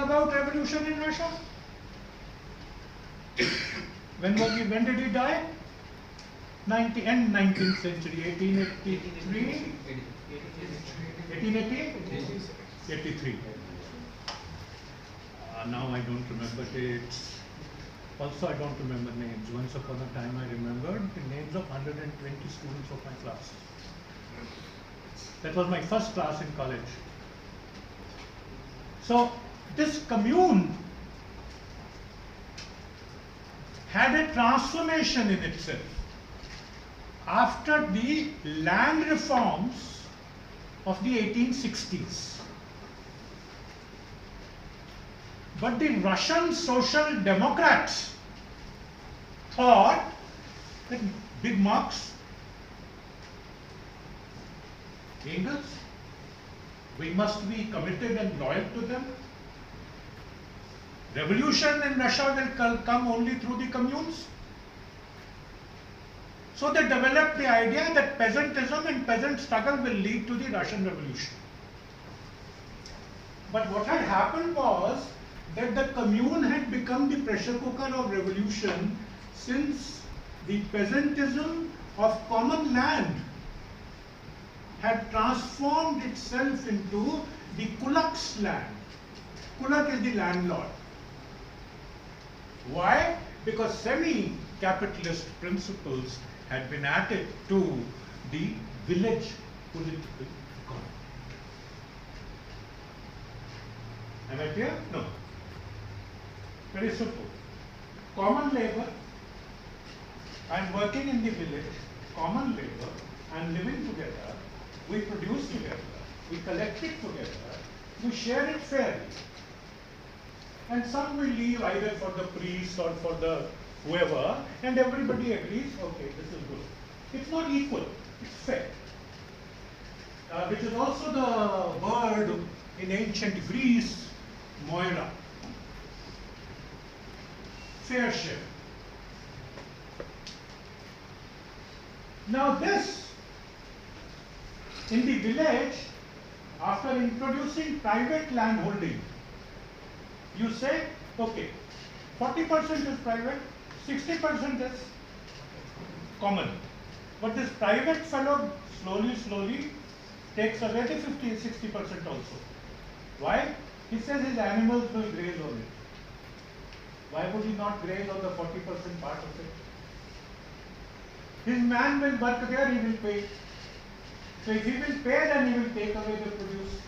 about revolution in Russia? When did he die? End 19th century, 1883? 1883. Now I don't remember dates. Also, I don't remember names. Once upon a time, I remembered the names of 120 students of my class. That was my first class in college. So, this commune had a transformation in itself after the land reforms of the 1860s. But the Russian Social Democrats thought that big Marx, Engels, we must be committed and loyal to them. Revolution in Russia will come only through the communes. So they developed the idea that peasantism and peasant struggle will lead to the Russian Revolution. But what had happened was that the commune had become the pressure cooker of revolution, since the peasantism of common land had transformed itself into the kulak's land. Kulak is the landlord. Why? Because semi-capitalist principles had been added to the village political economy. Am I clear? No. Very simple. Common labor, I am working in the village, common labor, I am living together, we produce together, we collect it together, we share it fairly. And some will leave either for the priest or for the whoever, and everybody agrees, okay, this is good. It's not equal, it's fair. Which is also the word in ancient Greece, Moira. Fair share. Now this, in the village, after introducing private land holding, you say, okay, 40% is private, 60% is common. But this private fellow slowly takes away the 50-60% also. Why? He says his animals will graze on it. Why would he not graze on the 40% part of it? His man will work there, he will pay. So if he will pay, then he will take away the produce.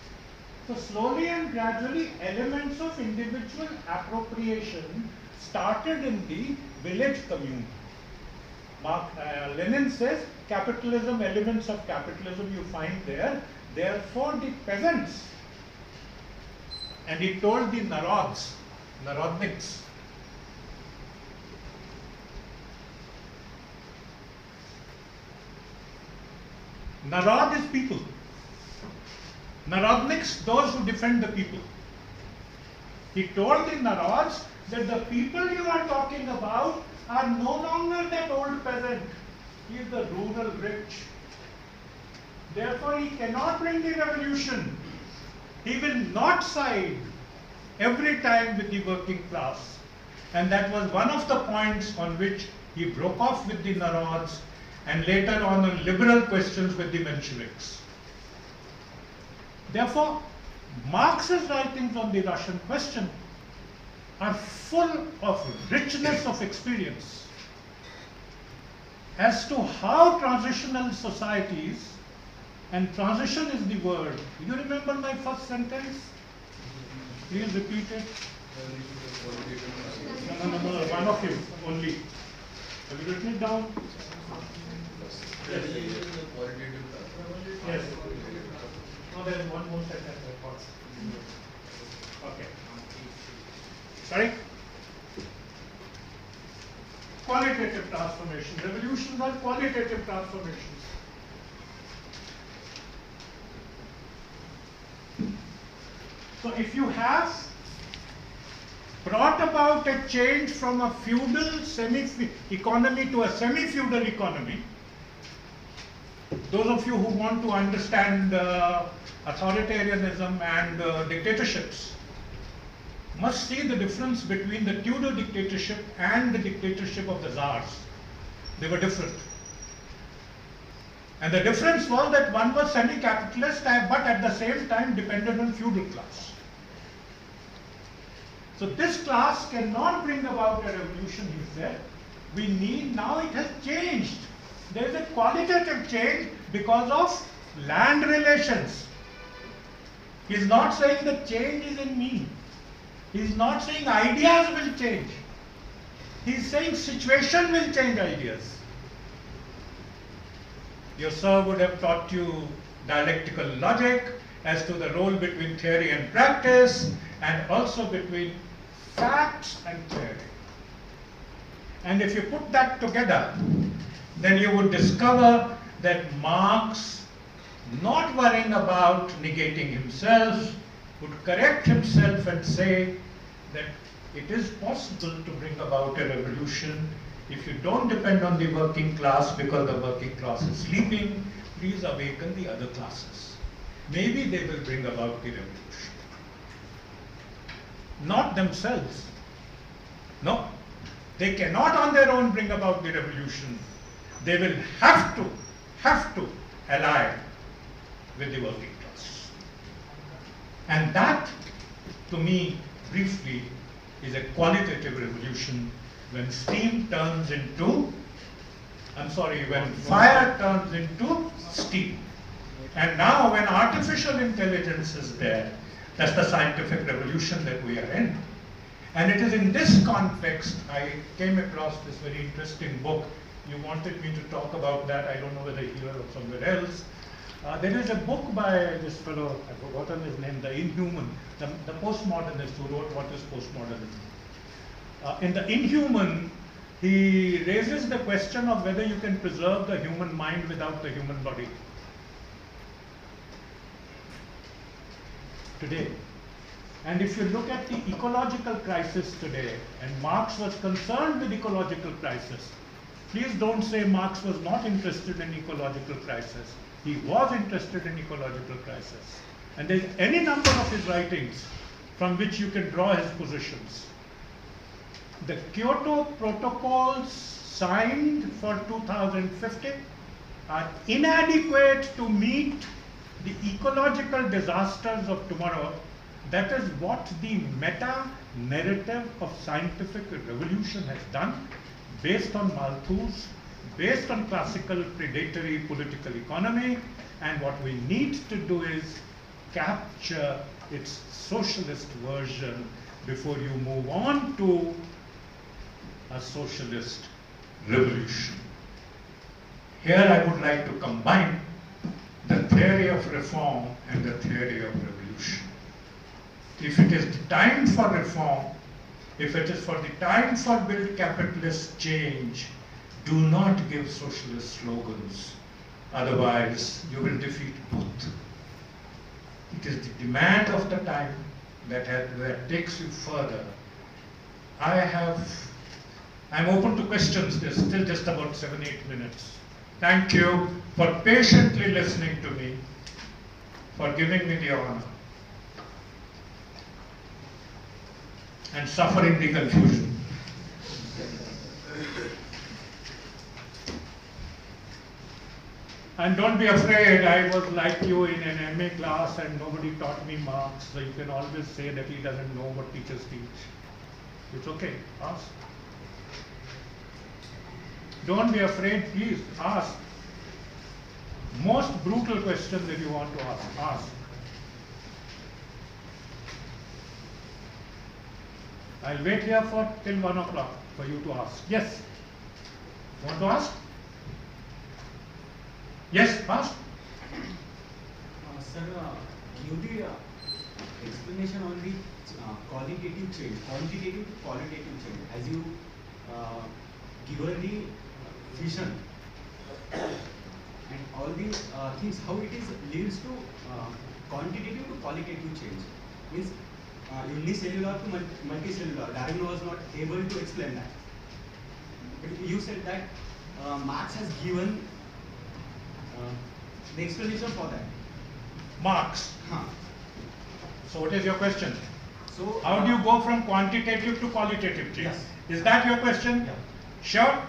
So slowly and gradually, elements of individual appropriation started in the village commune. Lenin says, capitalism, elements of capitalism you find there, therefore the peasants. And he told the narodniks, Narod is people. Narodniks, those who defend the people. He told the Narods that the people you are talking about are no longer that old peasant. He is the rural rich. Therefore, he cannot bring the revolution. He will not side every time with the working class. And that was one of the points on which he broke off with the Narods, and later on liberal questions with the Mensheviks. Therefore, Marx's writings on the Russian question are full of richness of experience as to how transitional societies, and transition is the word. Do you remember my first sentence? Please repeat it. No, one of you only. Have you written it down? Yes. Yes. No, there is one more sentence I thought. Okay. Sorry? Qualitative transformation. Revolutions are qualitative transformations. So if you have brought about a change from a feudal economy to a semi-feudal economy, those of you who want to understand authoritarianism and dictatorships, must see the difference between the Tudor dictatorship and the dictatorship of the Tsars. They were different. And the difference was that one was semi-capitalist but at the same time dependent on feudal class. So this class cannot bring about a revolution, he said. We need, now it has changed. There is a qualitative change because of land relations. He is not saying the change is in me. He is not saying ideas will change. He is saying situation will change ideas. Your sir would have taught you dialectical logic as to the role between theory and practice, and also between facts and theory. And if you put that together, then you would discover that Marx, not worrying about negating himself, would correct himself and say that it is possible to bring about a revolution if you don't depend on the working class, because the working class is sleeping. Please awaken the other classes. Maybe they will bring about the revolution. Not themselves. No. They cannot on their own bring about the revolution. They will have to ally with the working class. And that, to me, briefly, is a qualitative revolution. When steam turns into, when fire turns into steam. And now when artificial intelligence is there, that's the scientific revolution that we are in. And it is in this context I came across this very interesting book. You wanted me to talk about that. I don't know whether here or somewhere else. There is a book by this fellow, I've forgotten his name, the Inhuman, the postmodernist who wrote What is Postmodernism. In the Inhuman, he raises the question of whether you can preserve the human mind without the human body. Today. And if you look at the ecological crisis today, and Marx was concerned with ecological crisis, please don't say Marx was not interested in ecological crisis. He was interested in ecological crisis. And there's any number of his writings from which you can draw his positions. The Kyoto Protocols signed for 2050 are inadequate to meet the ecological disasters of tomorrow. That is what the meta-narrative of scientific revolution has done, based on Malthus, based on classical predatory political economy, and what we need to do is capture its socialist version before you move on to a socialist revolution. Here I would like to combine the theory of reform and the theory of revolution. If it is the time for reform, if it is for the time for build capitalist change, do not give socialist slogans. Otherwise, you will defeat both. It is the demand of the time that takes you further. I'm open to questions. There's still just about 7-8 minutes. Thank you for patiently listening to me, for giving me the honor, and suffering the confusion. And don't be afraid, I was like you in an MA class and nobody taught me Marx, so you can always say that he doesn't know what teachers teach. It's okay, ask. Don't be afraid, please, ask. Most brutal question that you want to ask. I'll wait here till 1 o'clock for you to ask. Yes? Want to ask? Yes, ask. Sir, give the explanation on the qualitative change, quantitative to qualitative change, as you given the vision and all these things, how it is leads to quantitative to qualitative change. Means unicellular to multicellular. Darwin was not able to explain that. But you said that Marx has given the explanation for that. Marx. Huh. So what is your question? So How do you go from quantitative to qualitative change? Yes. Is that your question? Yeah. Sure?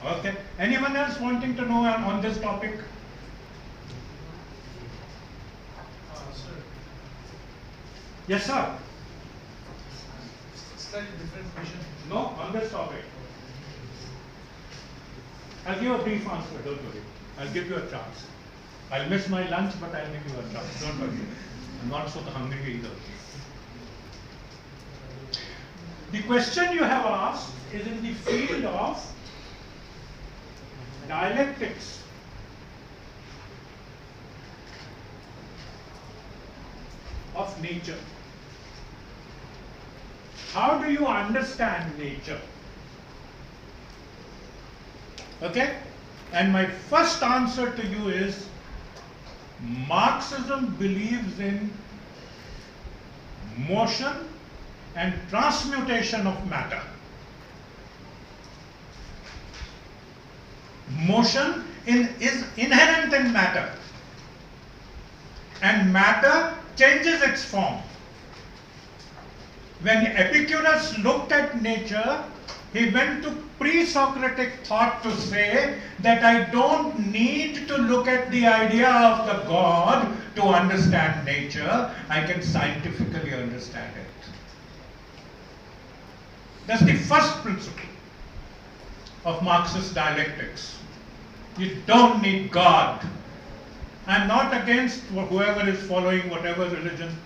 Okay. Anyone else wanting to know on this topic? Sir, Yes, sir. slightly different question. No, on this topic. I'll give a brief answer, don't worry. I'll give you a chance. I'll miss my lunch, but I'll give you a chance. Don't worry. I'm not so hungry either. The question you have asked is in the field of dialectics. Of nature. How do you understand nature? Okay? And my first answer to you is Marxism believes in motion and transmutation of matter. Motion is inherent in matter, and matter changes its form. When Epicurus looked at nature, he went to pre-Socratic thought to say that I don't need to look at the idea of the God to understand nature, I can scientifically understand it. That's the first principle of Marxist dialectics. You don't need God. I'm not against whoever is following whatever religion.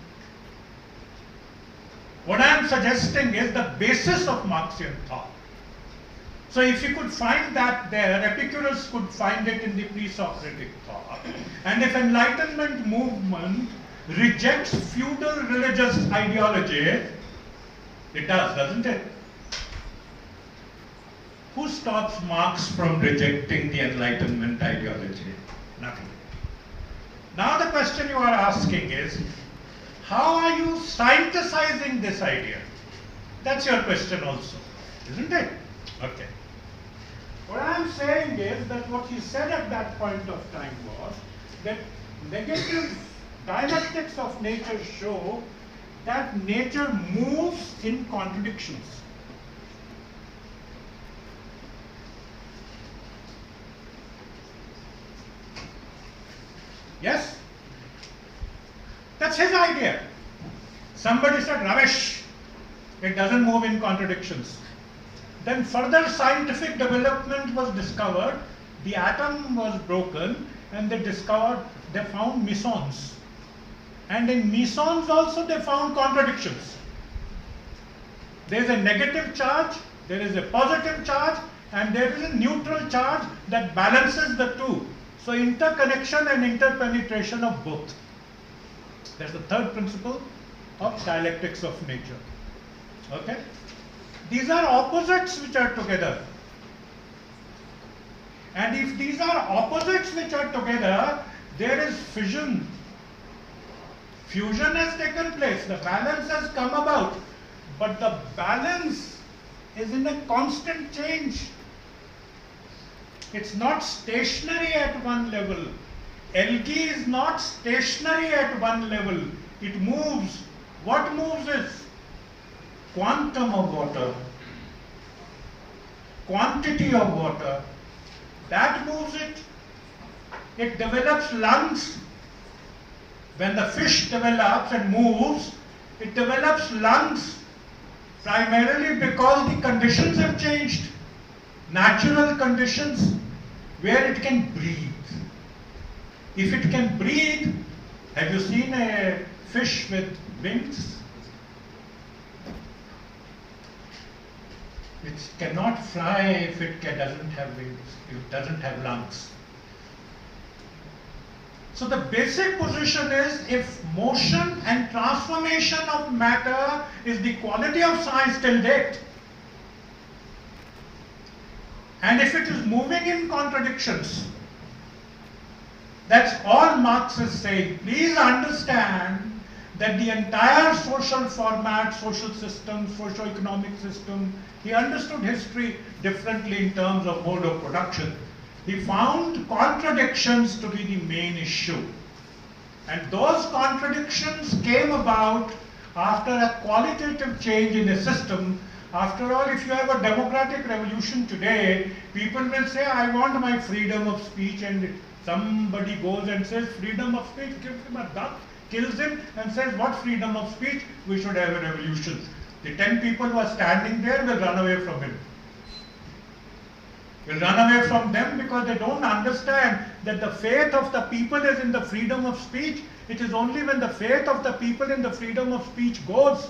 What I am suggesting is the basis of Marxian thought. So if you could find that there, Epicurus could find it in the pre-Socratic thought. And if Enlightenment movement rejects feudal religious ideology, it does, doesn't it? Who stops Marx from rejecting the Enlightenment ideology? Nothing. Now the question you are asking is, how are you scienticizing this idea? That's your question also, isn't it? Okay. What I am saying is that what he said at that point of time was that negative dialectics of nature show that nature moves in contradictions. Yes? That's his idea. Somebody said, Rakesh, it doesn't move in contradictions. Then further scientific development was discovered, the atom was broken, and they found mesons. And in mesons also they found contradictions. There is a negative charge, there is a positive charge, and there is a neutral charge that balances the two. So interconnection and interpenetration of both. That's the third principle of dialectics of nature. Okay? These are opposites which are together. And if these are opposites which are together, there is fission. Fusion has taken place, the balance has come about. But the balance is in a constant change. It's not stationary at one level. Algae is not stationary at one level. It moves. What moves is quantum of water, quantity of water. That moves it. It develops lungs. When the fish develops and moves, it develops lungs primarily because the conditions have changed. Natural conditions where it can breathe. If it can breathe, have you seen a fish with wings? It cannot fly if it doesn't have wings, if it doesn't have lungs. So the basic position is, if motion and transformation of matter is the quality of science till date, and if it is moving in contradictions, that's all Marx is saying. Please understand that the entire social format, social system, socio-economic system, he understood history differently in terms of mode of production. He found contradictions to be the main issue. And those contradictions came about after a qualitative change in a system. After all, if you have a democratic revolution today, people will say, I want my freedom of speech, and somebody goes and says freedom of speech, gives him a gun, kills him, and says, what freedom of speech? We should have a revolution. The 10 people who are standing there will run away from him. Will run away from them because they don't understand that the faith of the people is in the freedom of speech. It is only when the faith of the people in the freedom of speech goes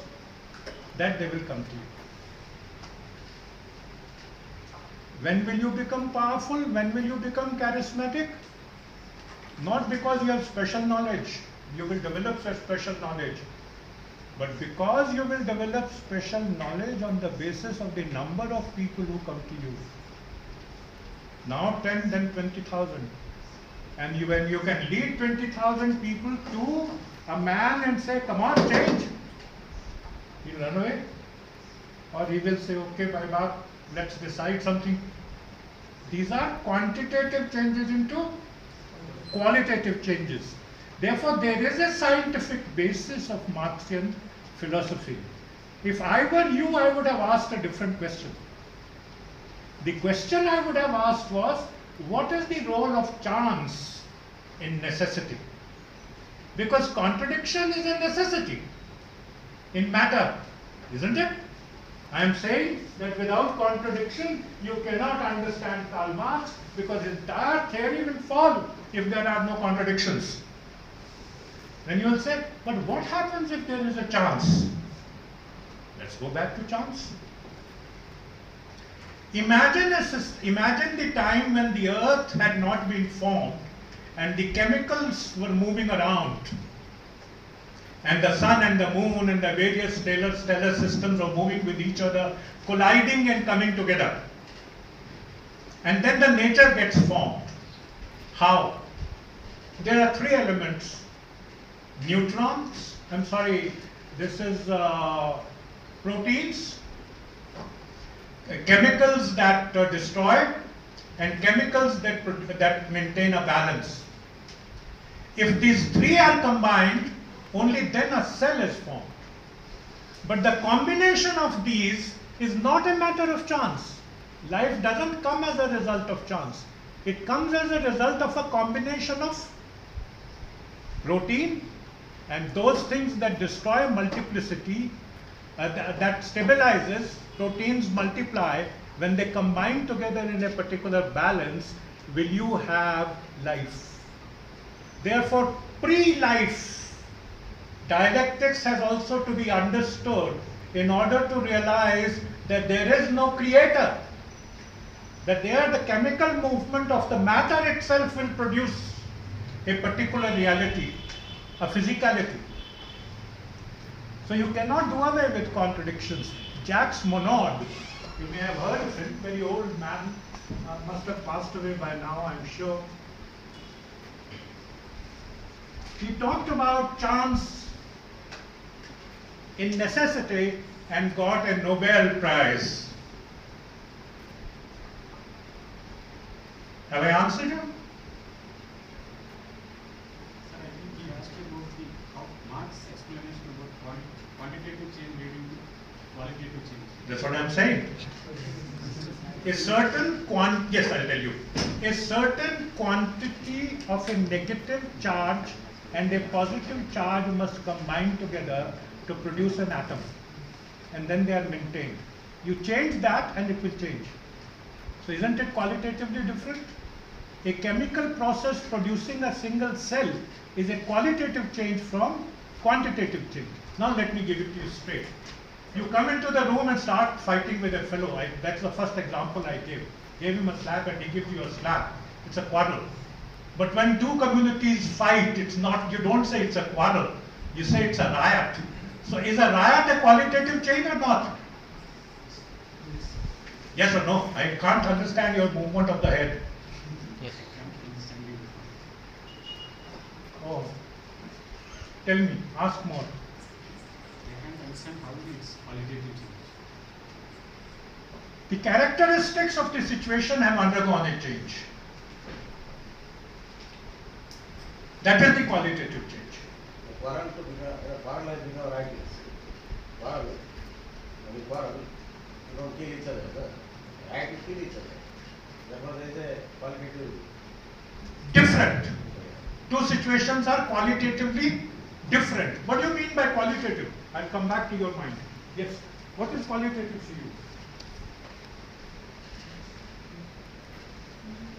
that they will come to you. When will you become powerful? When will you become charismatic? Not because you have special knowledge. You will develop such special knowledge. But because you will develop special knowledge on the basis of the number of people who come to you. Now 10, then 20,000. And when you can lead 20,000 people to a man and say, come on, change. He'll run away. Or he will say, okay, bye-bye, let's decide something. These are quantitative changes into qualitative changes. Therefore, there is a scientific basis of Marxian philosophy. If I were you, I would have asked a different question. The question I would have asked was, what is the role of chance in necessity? Because contradiction is a necessity in matter, isn't it? I am saying that without contradiction, you cannot understand Karl Marx, because his entire theory will fall if there are no contradictions. Then you will say, but what happens if there is a chance? Let's go back to chance. Imagine the time when the earth had not been formed and the chemicals were moving around, and the sun and the moon and the various stellar systems are moving with each other, colliding and coming together. And then the nature gets formed. How? There are three elements. Neutrons, this is proteins, chemicals that destroy, and chemicals that maintain a balance. If these three are combined, only then a cell is formed. But the combination of these is not a matter of chance. Life doesn't come as a result of chance. It comes as a result of a combination of protein and those things that destroy multiplicity, that stabilizes. Proteins multiply. When they combine together in a particular balance, will you have life? Therefore, pre-life, dialectics has also to be understood in order to realize that there is no creator. That there the chemical movement of the matter itself will produce a particular reality, a physicality. So you cannot do away with contradictions. Jacques Monod, you may have heard of him, very old man, must have passed away by now, I'm sure. He talked about chance in necessity and got a Nobel Prize. Have I answered you? Sir, I think he asked about how Marx's explanation about quantitative change leading to qualitative change. That's what I'm saying. A certain yes, I'll tell you. A certain quantity of a negative charge and a positive charge must combine together to produce an atom. And then they are maintained. You change that and it will change. So isn't it qualitatively different? A chemical process producing a single cell is a qualitative change from quantitative change. Now let me give it to you straight. You come into the room and start fighting with a fellow. That's the first example I gave. Gave him a slap and he gives you a slap. It's a quarrel. But when two communities fight, it's not, you don't say it's a quarrel. You say it's a riot. So is a riot a qualitative change or not? Yes or no? I can't understand your movement of the head. Yes. Oh. Tell me, ask more. I can't understand how it's qualitative change. The characteristics of the situation have undergone a change. That is the qualitative change. Quarrel has become right. quarrel, you don't kill each other. No? Right, you kill each other. Therefore, there is a qualitative. Different. Two situations are qualitatively different. What do you mean by qualitative? I'll come back to your mind. Yes. What is qualitative to you?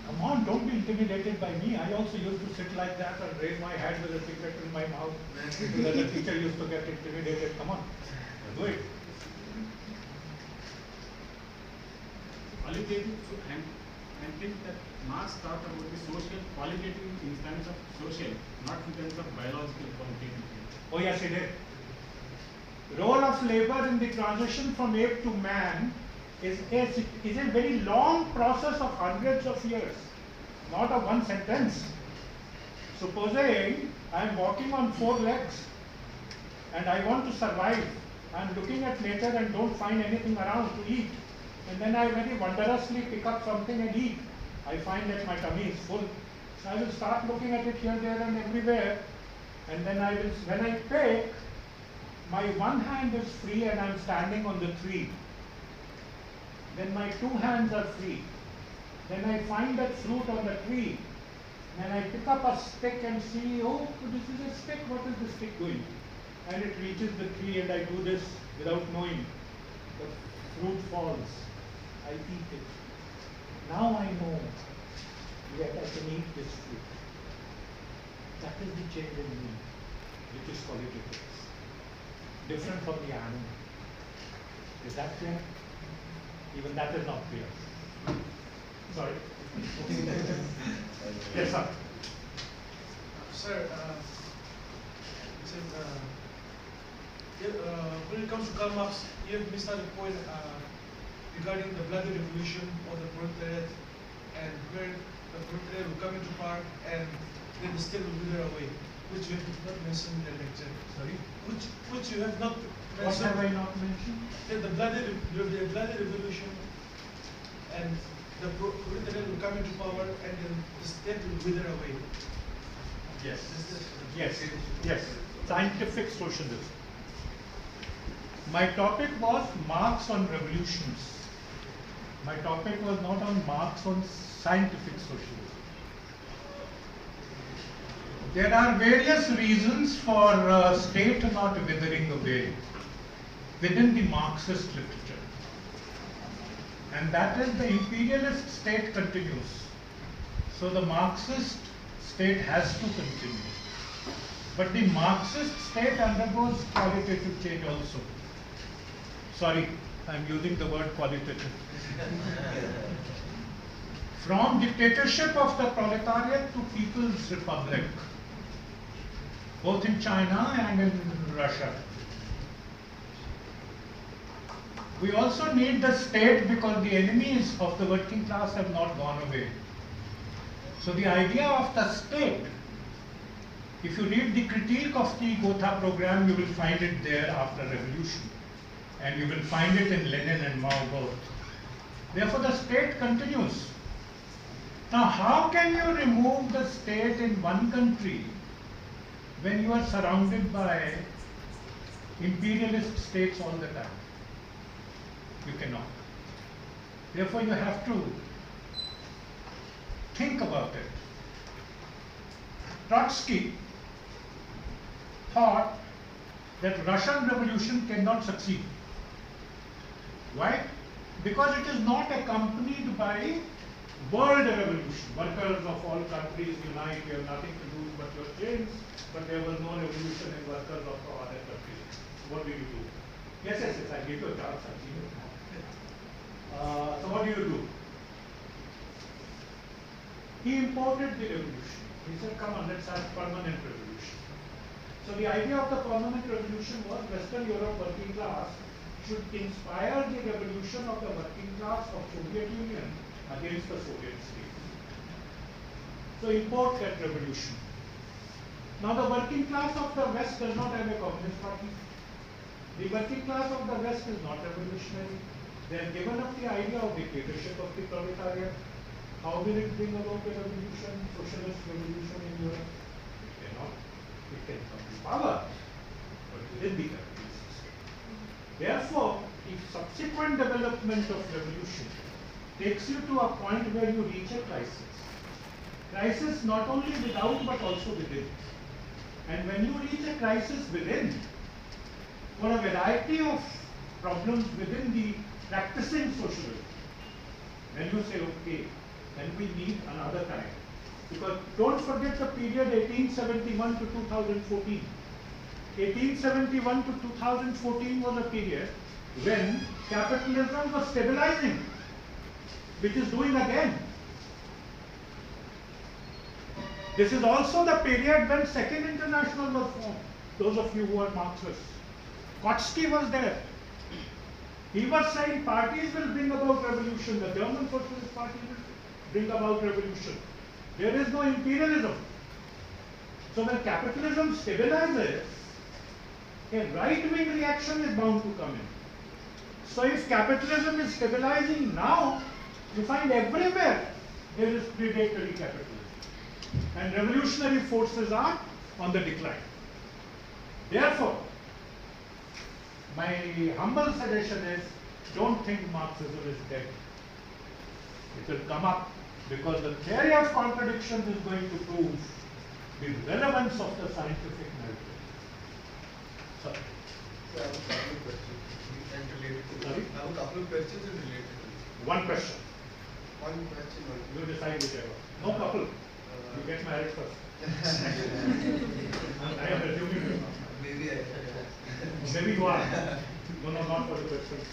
Come on, don't be intimidated by me. I also used to sit like that and raise my hand with a cigarette in my mouth. Because the teacher used to get intimidated. Come on, do it. Qualitative, I think that Marx thought about the social, qualitative in terms of social, not in terms of biological qualitative. Oh yes, he did. Role of labor in the transition from ape to man is a very long process of hundreds of years, not a one sentence. Supposing I am walking on 4 legs and I want to survive. I am looking at nature and don't find anything around to eat. And then I very wondrously pick up something and eat. I find that my tummy is full. So I will start looking at it here, there and everywhere. And then I will, when I pick, my one hand is free and I am standing on the tree. Then my 2 hands are free. Then I find that fruit on the tree. Then I pick up a stick and see, oh, this is a stick. What is the stick doing? And it reaches the tree and I do this without knowing. The fruit falls. I eat it. Now I know that I can eat this fruit. That is the change in me, which is qualitative. Different from the animal. Is that clear? Even that is not clear. Sorry. Yes, sir. Sir, when it comes to Karl Marx, you have missed out the point regarding the bloody revolution of the proletariat, and where the proletariat will come into power and then the state will wither away, which you have not mentioned in the lecture. Sorry? Which you have not mentioned. What have I not mentioned? That the bloody revolution and the proletariat will come into power and then the state will wither away. Yes. Yes. Yes. Scientific socialism. My topic was Marx on revolutions. My topic was not on Marx on scientific socialism. There are various reasons for state not withering away within the Marxist literature. And that is the imperialist state continues. So the Marxist state has to continue. But the Marxist state undergoes qualitative change also. Sorry, I'm using the word qualitative. From dictatorship of the proletariat to People's Republic, both in China and in Russia. We also need the state because the enemies of the working class have not gone away. So the idea of the state, if you read the critique of the Gotha program, you will find it there after revolution. And you will find it in Lenin and Mao both. Therefore the state continues. Now how can you remove the state in one country when you are surrounded by imperialist states all the time? You cannot. Therefore you have to think about it. Trotsky thought that Russian revolution cannot succeed. Why? Because it is not accompanied by world revolution. Workers of all countries unite, you have nothing to do but your chains, but there was no revolution in workers of other countries. What do you do? Yes, I give you a chance, I give you a chance. So what do? He imported the revolution. He said, come on, let's have permanent revolution. So the idea of the permanent revolution was Western Europe working class should inspire the revolution of the working class of Soviet Union against the Soviet state. So import that revolution. Now the working class of the West does not have a communist party. The working class of the West is not revolutionary. They have given up the idea of dictatorship of the proletariat. How will it bring about a revolution, socialist revolution in Europe? It cannot. It can come to power, but within the capitalist system. Therefore, he subsequent development of revolution takes you to a point where you reach a crisis. Crisis not only without but also within. And when you reach a crisis within, for a variety of problems within the practicing socialism, then you say, okay, then we need another time. Because don't forget the period 1871 to 2014. 1871 to 2014 was a period when capitalism was stabilizing, which is doing again. This is also the period when Second International was formed. Those of you who are Marxists. Kautsky was there. He was saying parties will bring about revolution. The German Socialist Party will bring about revolution. There is no imperialism. So when capitalism stabilizes, a right-wing reaction is bound to come in. So if capitalism is stabilizing now, you find everywhere there is predatory capitalism. And revolutionary forces are on the decline. Therefore, my humble suggestion is, don't think Marxism is dead. It will come up because the theory of contradiction is going to prove the relevance of the scientific narrative. So, I have a couple of questions and related to Sorry? this. I have a couple of questions and related to this. one question. One question only. You decide whichever. No couple. You get married first. I am assuming you know. Maybe I Maybe you are. No, not for the questions.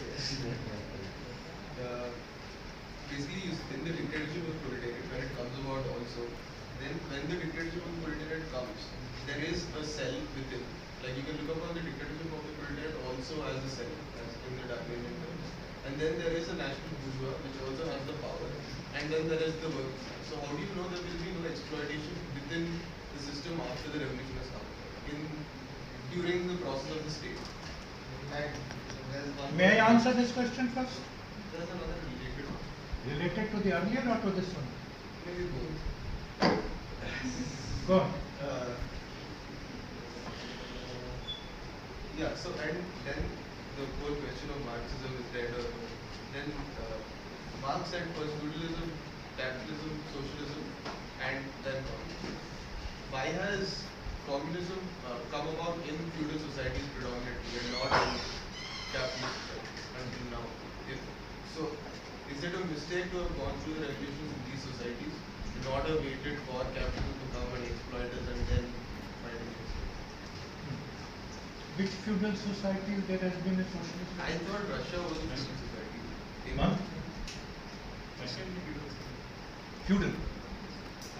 Basically, in the dictatorship of proletariat, when it comes about also, then when the dictatorship of proletariat comes, there is a cell within. Like you can look upon the dictatorship of the proletariat also as a cell, as in the Darwinian terms. And then there is a national bourgeois, which also has the power. And then there is the working class. So how do you know there will be no exploitation within the system after the revolution has come? During the process of the state. And there's one May I answer this question first? There's another related one. Related to the earlier or to this one? Maybe both. Go on. Yeah, so and then the whole question of Marxism is dead or no. Then Marx said first feudalism, capitalism, socialism, and then communism. Why has communism come about in feudal societies predominantly and not in capitalist societies until now? So, is it a mistake to have gone through the revolutions in these societies, not have waited for capital to come and exploit us and then fight against it? Which feudal society there has been a socialist? I thought Russia was a feudal society. Huh? Russian feudal. Feudal.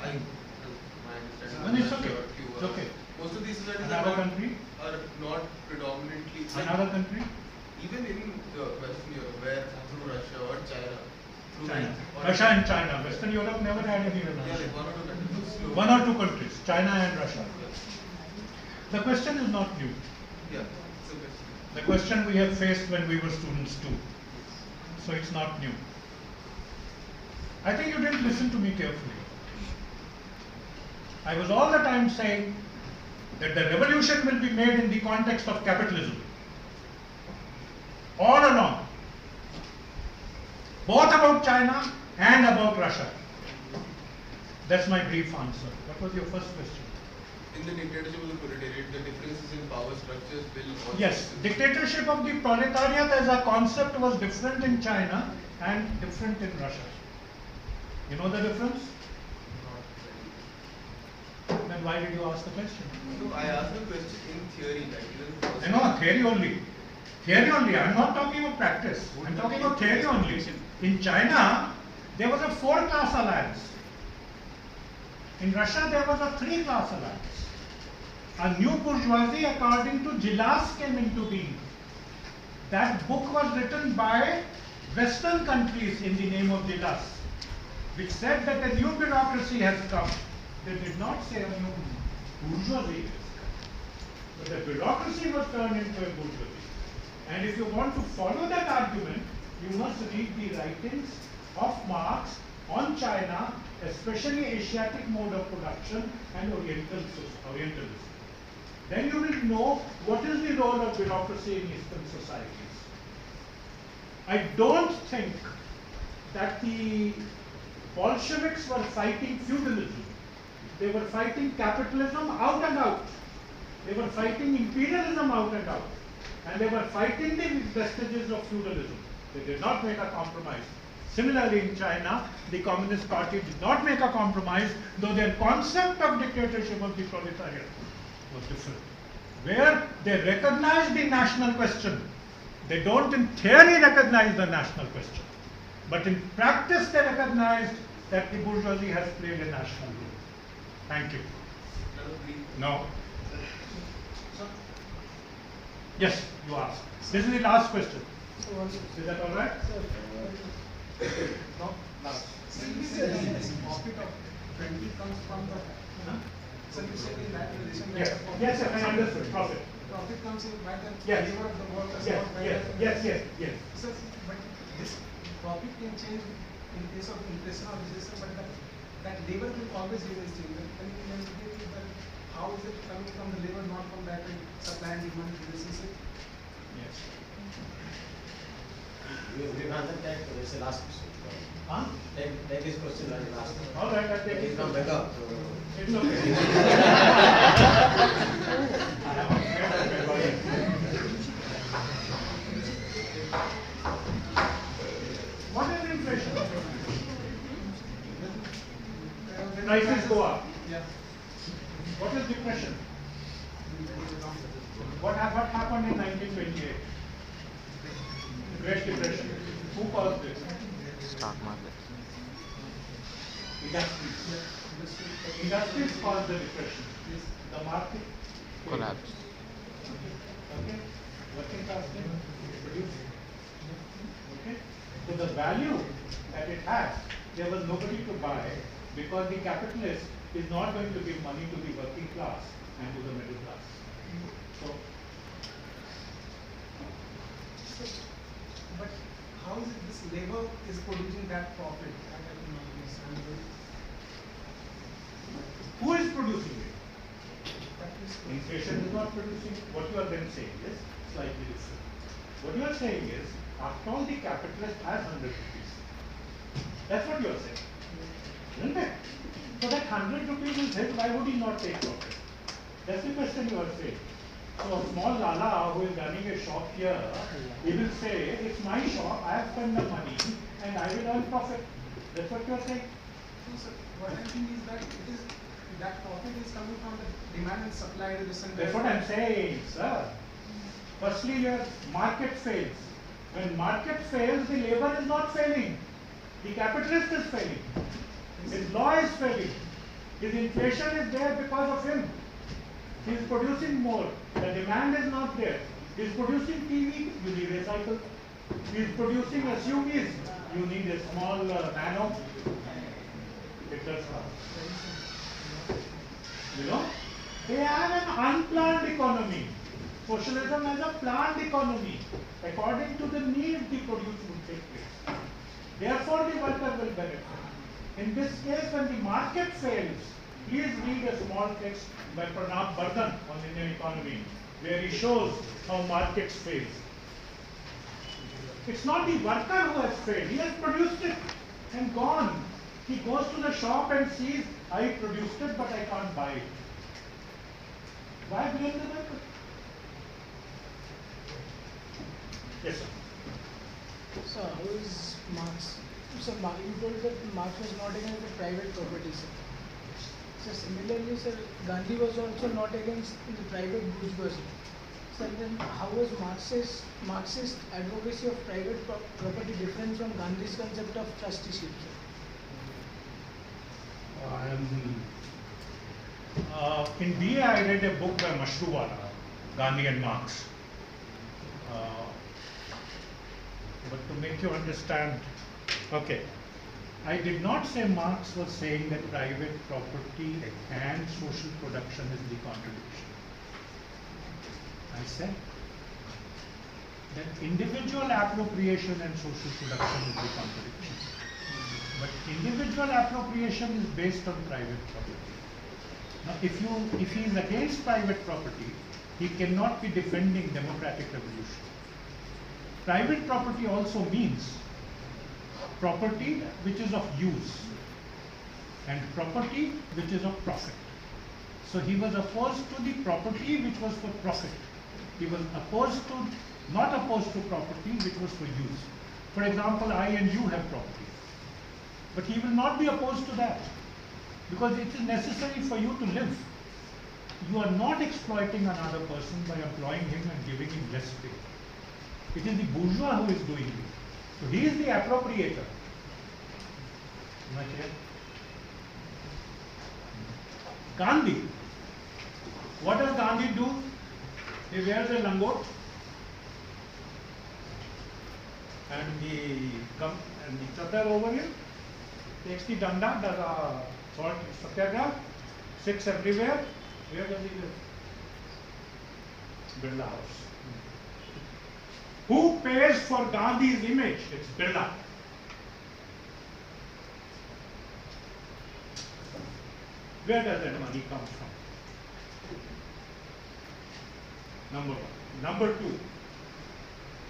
My understanding. No, it's I'm not okay. sure if you It's are- okay. Most of these societies Another country? are not predominantly. Another country? Even in the Western Europe, where through Russia or China. through China. or- Russia and China. Western Europe never had any Yeah, revolution. like one or two countries. Slow. One or two countries, China and Russia. The question is not new. Yeah, it's a question. The question we have faced when we were students too. So it's not new. I think you didn't listen to me carefully. I was all the time saying that the revolution will be made in the context of capitalism. All along. Both about China and about Russia. That's my brief answer. What was your first question? In the dictatorship of the proletariat, the differences in power structures will also. Yes, dictatorship of the proletariat as a concept was different in China and different in Russia. You know the difference? Then why did you ask the question? No, I asked the question in theory, like I know, theory only. Theory only. I'm not talking of practice. I'm talking of theory only. In China, there was a 4-class alliance. In Russia, there was a 3-class alliance. A new bourgeoisie, according to Gilas, came into being. That book was written by Western countries in the name of Gilas, which said that a new bureaucracy has come. They did not say a new bourgeoisie has come. But the bureaucracy was turned into a bourgeoisie. And if you want to follow that argument, you must read the writings of Marx on China, especially Asiatic mode of production and Orientalism. Then you will know what is the role of bureaucracy in Eastern societies. I don't think that the Bolsheviks were fighting feudalism. They were fighting capitalism out and out. They were fighting imperialism out and out. And they were fighting the vestiges of feudalism. They did not make a compromise. Similarly, in China, the Communist Party did not make a compromise, though their concept of dictatorship of the proletariat was different. Where they recognize the national question. They don't in theory recognize the national question. But in practice, they recognized that the bourgeoisie has played a national role. Thank you. No. Yes, you asked. This is the last question. Is that all right? No? Last. Profit of 20 comes from the. So you said in that relation that Yes, I understood. Profit. Profit comes in by the Yes. labor of the workers. Yes, not by yes, the- yes. So, but this profit can change in case of inflation or recession, but that labor will always remain stable. Can you indicate that how is it coming from the labor, not from that supply and demand relationship? Yes. You answer that, it's the last question. Huh? Take this question as the last one. All right, I'll take It it. is now better. It's okay. What is inflation? Prices go up. Yeah. What is depression? What happened in 1928? The Great Depression. Who caused it? Stock market. Industries. Industries caused the depression. The market Collapse. Okay. Working class didn't produce. Okay. So the value that it has, there was nobody to buy because the capitalist is not going to give money to the working class and to the middle class. So, But how is it this labor is producing that profit? I cannot understand. who is producing it? That is Inflation is not producing. What you are then saying is slightly different. What you are saying is, after all, the capitalist has 100 rupees. That's what you are saying. Isn't it? So that 100 rupees is his, why would he not take profit? That's the question you are saying. So a small lala who is running a shop here, he will say, it's my shop, I have spent the money and I will earn profit. That's what you are saying. So, sir, what I think is that it is that profit is coming from the demand and supply relation. That's what I'm saying, sir. Firstly, your market fails. When market fails, the labor is not failing. The capitalist is failing. His law is failing. His inflation is there because of him. He is producing more. The demand is not there. He is producing TV, you need a cycle. He is producing SUVs, you need a small nano. It does not. You know? They have an unplanned economy. Socialism has a planned economy. According to the need, the produce will take place. Therefore, the worker will benefit. In this case, when the market fails, please read a small text by Prof. Bardhan on Indian economy, where he shows how markets fail. It's not the worker who has failed. He has produced it and gone. He goes to the shop and sees, I produced it, but I can't buy it. Why blame the worker? Yes, sir. So how is Marx? So you told that Marx was not against the private property, sir. So similarly, sir, Gandhi was also not against the private bourgeoisie. So then how was Marxist advocacy of private property different from Gandhi's concept of trusteeship, sir? In BA, I read a book by Mashruwala, Gandhi and Marx. But to make you understand, okay, I did not say Marx was saying that private property and social production is the contradiction. I said that individual appropriation and social production is the contradiction. But individual appropriation is based on private property. Now, if he is against private property, he cannot be defending democratic revolution. private property also means property which is of use and property which is of profit. So he was opposed to the property which was for profit. He was not opposed to property which was for use. For example, I and you have property. But he will not be opposed to that because it is necessary for you to live. You are not exploiting another person by employing him and giving him less pay. It is the bourgeois who is doing this. So he is the appropriator. Am I clear? Gandhi. What does Gandhi do? He wears a langot and the chadar over him, takes the danda, does a salt satyagraha, sits everywhere. Where does he live? Birla House. Who pays for Gandhi's image? It's Birla. Where does that money come from? Number one. Number two,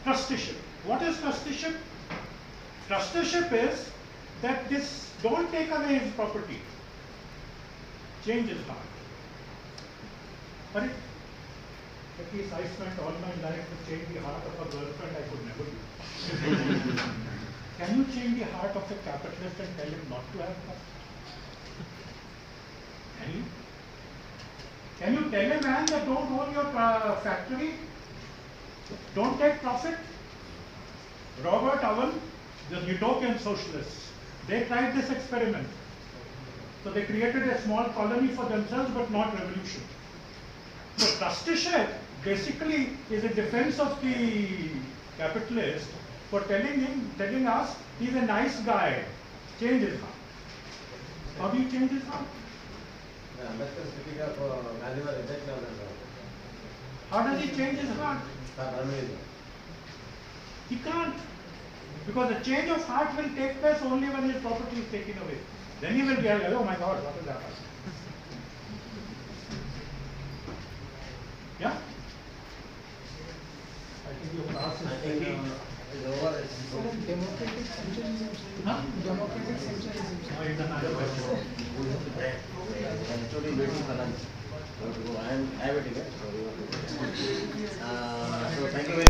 trusteeship. What is trusteeship? Trusteeship is that this, don't take away his property. Change his heart. But at least I spent all my life to change the heart of a girlfriend, I could never do. Can you change the heart of a capitalist and tell him not to have trust? Can you? Can you tell a man that don't own your factory? Don't take profit? Robert Owen, the utopian socialists, they tried this experiment. So they created a small colony for themselves but not revolution. So trusteeship basically is a defense of the capitalist for telling us he's a nice guy, change his heart. How do you change his heart? Ambedkar speaking of manual rejection of How does he change his heart? He can't. Because the change of heart will take place only when his property is taken away. Then he will be like, oh my God, what is happening? Yeah? I think your class is pretty... over. So democratic centralism. Huh? Democratic centralism. No, it's another question. Actually waiting for lunch. I am diabetic. So thank you very much.